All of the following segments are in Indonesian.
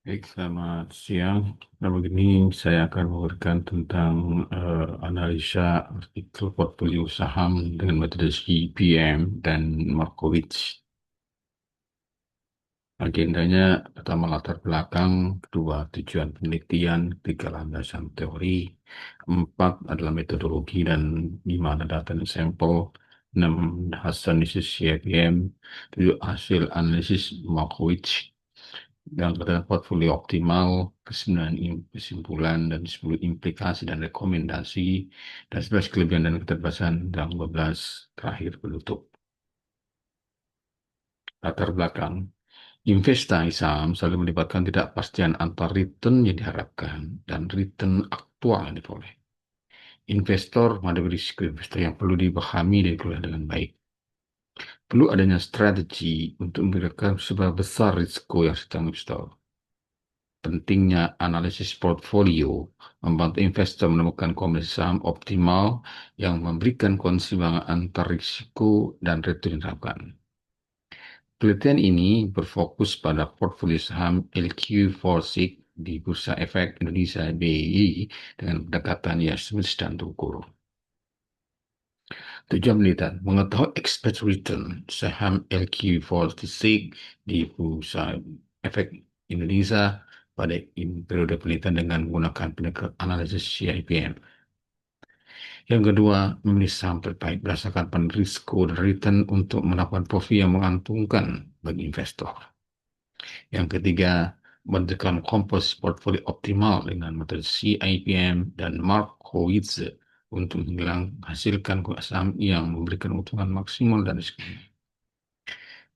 Baik, selamat siang. Nah, begini saya akan memberikan tentang analisa artikel portfolio saham dengan metode CPM dan Markowitz. Agendanya pertama latar belakang, kedua tujuan penelitian, tiga landasan teori, empat adalah metodologi dan lima ada data dan sampel, enam hasil analisis CPM, tujuh hasil analisis Markowitz, yang adalah portfolio optimal, kesembilan kesimpulan dan 10 implikasi dan rekomendasi, dan 11 kelebihan dan keterbatasan, dan 12 terakhir penutup. Latar belakang. Investasi saham selalu melibatkan ketidakpastian antara return yang diharapkan dan return aktual yang diperoleh. Investor menghadapi risiko investor yang perlu dipahami dan dikelola dengan baik. Perlu adanya strategi untuk memberikan seberapa besar risiko yang sedang investor. Pentingnya analisis portfolio membantu investor menemukan kombinasi saham optimal yang memberikan keseimbangan antar risiko dan return yang diharapkan. Penelitian ini berfokus pada portfolio saham LQ46 di Bursa Efek Indonesia BI dengan pendekatan Yasmin dan Tukur. Tujuan penelitian mengetahui expected return saham LQ46 di Bursa Efek Indonesia pada periode penelitian dengan menggunakan pendekatan analisis CIPM. Yang kedua, memilih saham terbaik berdasarkan risiko dan return untuk melakukan profit yang menguntungkan bagi investor. Yang ketiga, menentukan komposisi portfolio optimal dengan metode CIPM dan Markowitz untuk menghasilkan saham yang memberikan keuntungan maksimal dan risiko.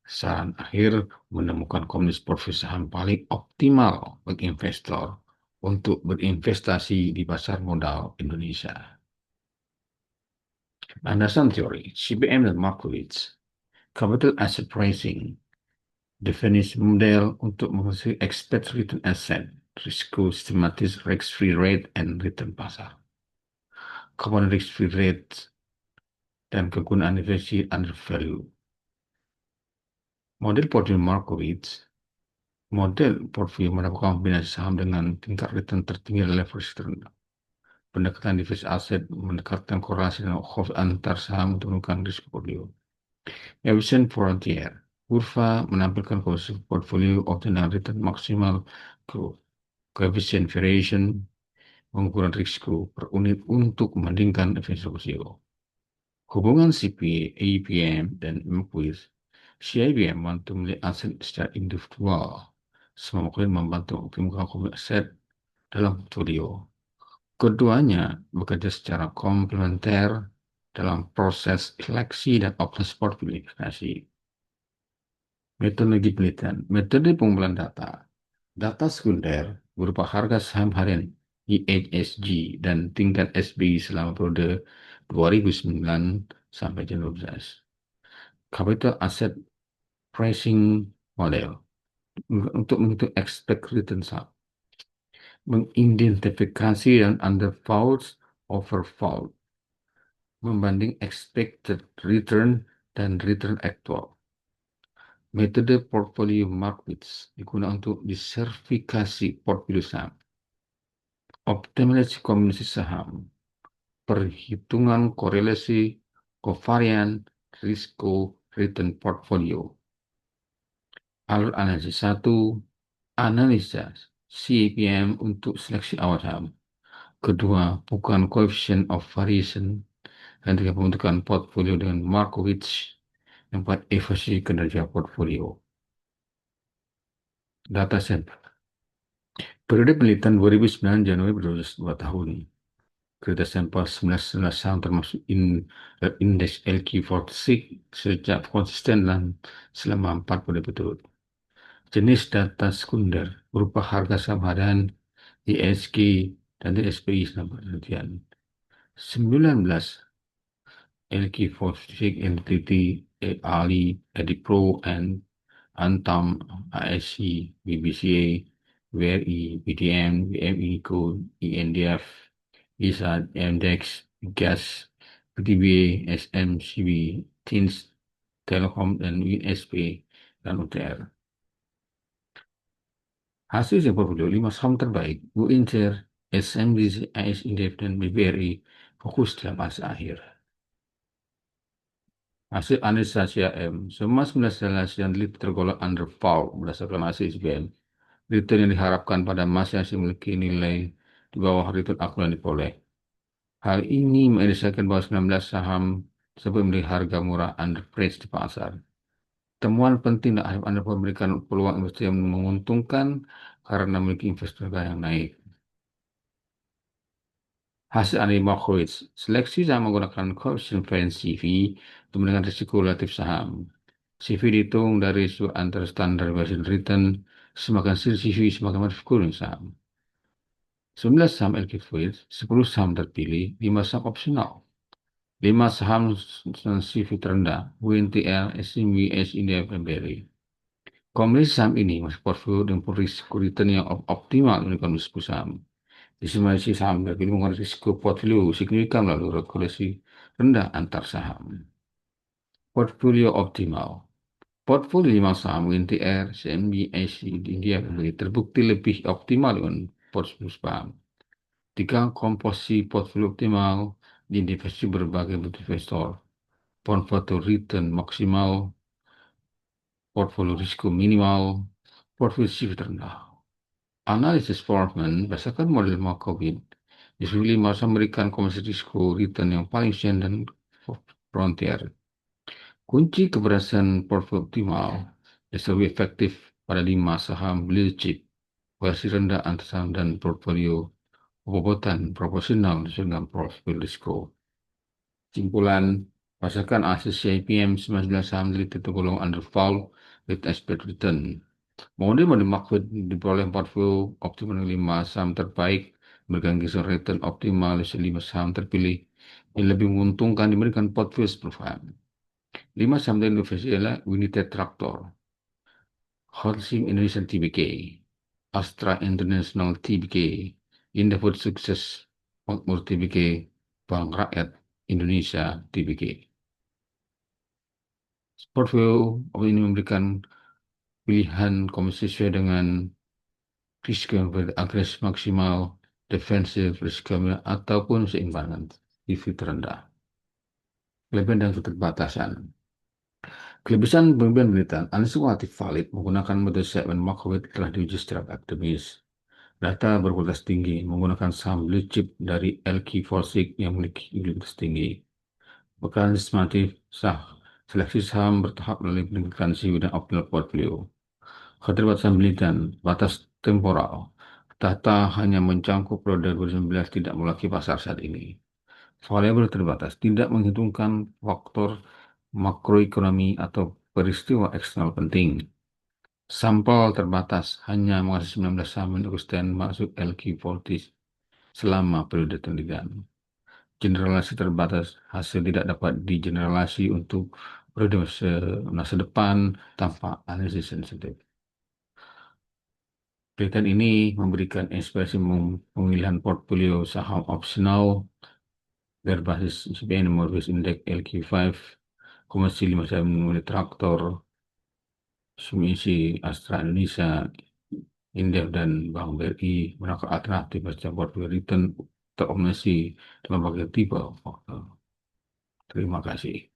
Saran akhir, menemukan kombinasi portfolio saham paling optimal bagi investor untuk berinvestasi di pasar modal Indonesia. Landasan teori, CPM dan Markowitz, Capital Asset Pricing, definisi model untuk menghasilkan expected return asset, risiko sistematis, risk-free rate, and return pasar. Komponen risk-free rate dan kegunaan investasi under value. Model portfolio Markowitz, model portfolio melakukan kombinasi saham dengan tingkat return tertinggi dan leverage terendah. Pendekatan divisi aset mendekatkan korelasi dan host antar saham untuk menurunkan risiko portfolio. Efficient Frontier, kurva menampilkan komposisi portfolio dengan return maksimal coefficient variation, pengukuran risiko per unit untuk membandingkan efisiensi risiko. Hubungan CPM dan MQuiz. CIPM membantu melihat aset secara individual, semua klien membantu optimalkan kombinasi aset dalam portfolio. Keduanya bekerja secara komplementer dalam proses seleksi dan optimasi portfolio investasi. Metodologi penelitian. Metode pengumpulan data. Data sekunder berupa harga saham harian IHSG dan tingkat SBI selama periode 2009 sampai Januari 2012. Capital Asset Pricing Model untuk menghitung expected return saham. Mengidentifikasi dan undervalued, overvalued. Membanding expected return dan return actual. Metode portfolio Markowitz digunakan untuk diversifikasi portfolio saham. Optimalisasi kombinasi saham. Perhitungan korelasi kovarian risiko return portfolio. Alur analisis 1. Analisa CPM untuk seleksi awal saham. Kedua, bukan coefficient of variation. Dan tiga, pembentukan portfolio dengan Markowitz. Empat, evaluasi kinerja portfolio. Data set. Periode penelitian 2009 Januari 2002 tahun. Kereta sampel 19 saham termasuk indeks LQ46 sejak konsisten dan selama 4 bulan berturut. Jenis data sekunder berupa harga saham harian, ISG, dan DSPI selama penelitian. 19 LQ46 entity Ali, Edipro, and Antam, ASC, BBCA, WRI, BDM, WMI Code, INDF, ISA, MDEX, GAS, PTBA, SMCB, TINS, Telkom, dan UNSP, dan UTR. Hasil yang portfolio 5 saham terbaik, Bu Incer, SMBC, AS Indef, dan BBRI fokus dalam fase akhir. Hasil analisa CAM, semua 19 relasi yang tergolong undervalued berdasarkan hasil ISBN. Return yang diharapkan pada masing-masing memiliki nilai di bawah return akurat yang diperoleh. Hal ini mengindikasikan bahwa 19 saham tersebut memiliki harga murah underpriced di pasar. Temuan penting dan Anda memberikan peluang investasi yang menguntungkan karena memiliki investor yang naik. Hasil analisis Markowitz, seleksi saham menggunakan coefficient variance CV untuk menentukan risiko relatif saham. CV dihitung dari rasio antara standar deviation return, semakin kecil CV semakin berisiko saham. 19 saham LQ Foods, 10 saham terpilih, 5 saham opsional. 5 saham CV terendah, WNTL, SMB, SINDF, dan BRI. Kombinasi saham ini masuk portfolio dengan risiko return yang optimal untuk kondisi saham. Disimulasi saham terpilih menggunakan risiko portfolio signifikan melalui regulasi rendah antar saham. Portfolio optimal. Portfolio 5 saham WNTR, CMB, IC di India terbukti lebih optimal dengan portfolio saham. Tiga komposisi portfolio optimal diinvestasi berbagai bentuk investor. Portfolio return maksimal, portfolio risiko minimal, portfolio CV terendah. Analisis performance berdasarkan model Markowitz disuruh masa memberikan komposisi risiko return yang paling efisien dan frontier. Kunci keberhasilan portfolio optimal lebih efektif pada 5 saham blue chip, versi rendah antar saham dan portfolio bebobotan proporsional dengan profil risiko. Simpulan, berdasarkan asas CIPM 19 saham tergolong undervalued with expected return. Model Markowitz diperoleh portfolio optimal 5 saham terbaik memberikan kisaran return optimal 5 saham terpilih yang lebih menguntungkan diberikan portfolio 10 saham. 5 saham dari investasi adalah United Tractor, Holcim Indonesian TBK, Astra International TBK, Indofood Sukses Makmur TBK, Bank Rakyat Indonesia TBK. Portfolio ini memberikan pilihan komposisi sesuai dengan risiko yang agresif maksimal, defensif, risiko ataupun seimbangan EV terendah. Kelebihan dan keterbatasan. Kelebihan pembimbingan penelitian analisis kuantitatif valid menggunakan metode segmen Markowitz telah diuji secara akademis. Data berkualitas tinggi menggunakan saham blue chip dari LQ Forsig yang memiliki kualitas tinggi. Bekalan sistematif sah seleksi saham bertahap melalui pendidikan CV dan optimal portfolio. Keterbatasan penelitian batas temporal. Data hanya mencangkup periode 2019 tidak memiliki pasar saat ini. Variabel terbatas tidak menghitungkan faktor makroekonomi atau peristiwa eksternal penting. Sampel terbatas hanya mengasih 19 saham konsisten masuk LQ40 selama periode penelitian. Generalisasi terbatas, hasil tidak dapat digeneralisasi untuk periode masa depan tanpa analisis sensitif. Penelitian ini memberikan inspirasi pemilihan portfolio saham opsional berbasis ISBN Mortgage Index LQ5, komersil 5 saham unit traktor, Sumisi Astra Indonesia, Indef dan Bank BRI menakar alternatif baca portfolio return teroptimasi dalam berbagai tipe faktor. Terima kasih.